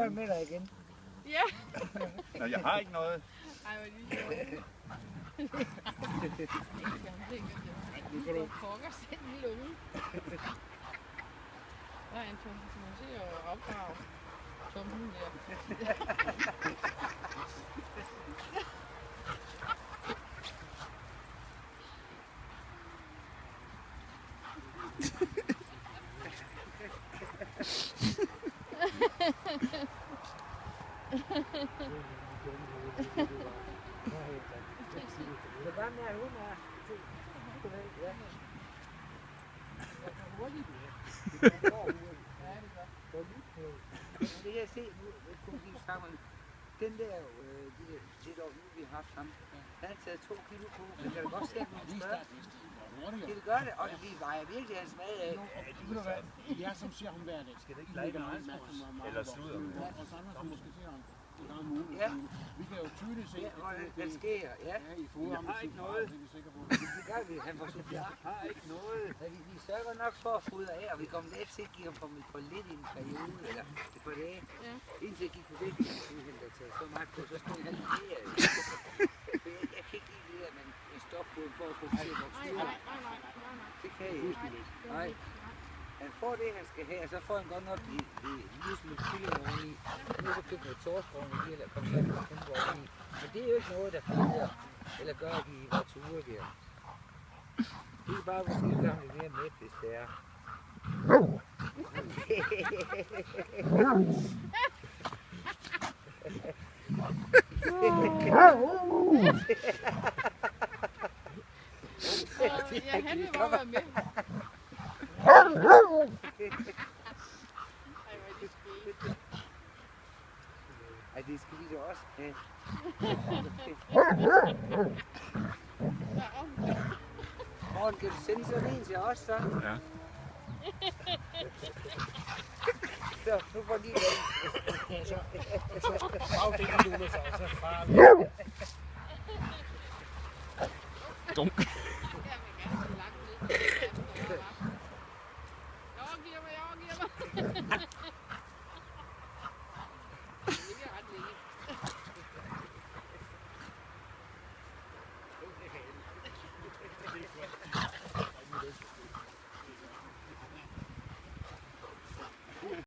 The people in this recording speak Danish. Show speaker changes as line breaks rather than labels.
jeg med dig igen.
Ja.
Nå, jeg har ikke noget.
Ej, hvor lige sjovt. Du pokker selv en lunge. Der er en tom, som man ser og opdrage. Tommen der.
Det var med at hun er. Det kan jeg se nu, den der, det år nu vi har haft ham, han har taget 2 kilo på, men jeg kan godt se, at han er større. Det gør det, og vi vejer virkelig hans mad af.
Jeg som ser ham hver dag.
Skal det ikke lege meget? Eller sludder?
Og så andre, som måske ser ham en gang om ugen.
Ja.
Vi kan jo tydeligt se,
Ja, hvordan det sker, ja.
I fodrer
Jeg har ikke noget.
Det er vi sikre på.
Det gør vi, han får sit
Jeg har ikke noget.
Ja, vi sørger nok for at fodre af, og vi kommer lidt til at give ham for lidt i en periode, eller et par dage.
Ja.
Indtil jeg gik på det, der tager så meget på, så skulle jeg halvere. Jeg kan ikke lide det der, men en stopfod for at få til at vokse ud. Det kan jeg ikke. Nej. Han får det, han skal have, og så får han godt nok en lille smule kylling oveni. Nu er der købt noget torskovn i, eller kontanter oveni. Men det er jo ikke noget, der fælder, eller gør, at vi var ture der. Det er bare, måske gøre lidt mere med, hvis det er.
Ja, han vil bare være med. Ej, hvor er det skægt.
Ej, det skal vi da også have. Morgen, kan du sende sådan en til os, så?
Ja.
Så, nu får de den.
Så afdeler du så far.
Dunk.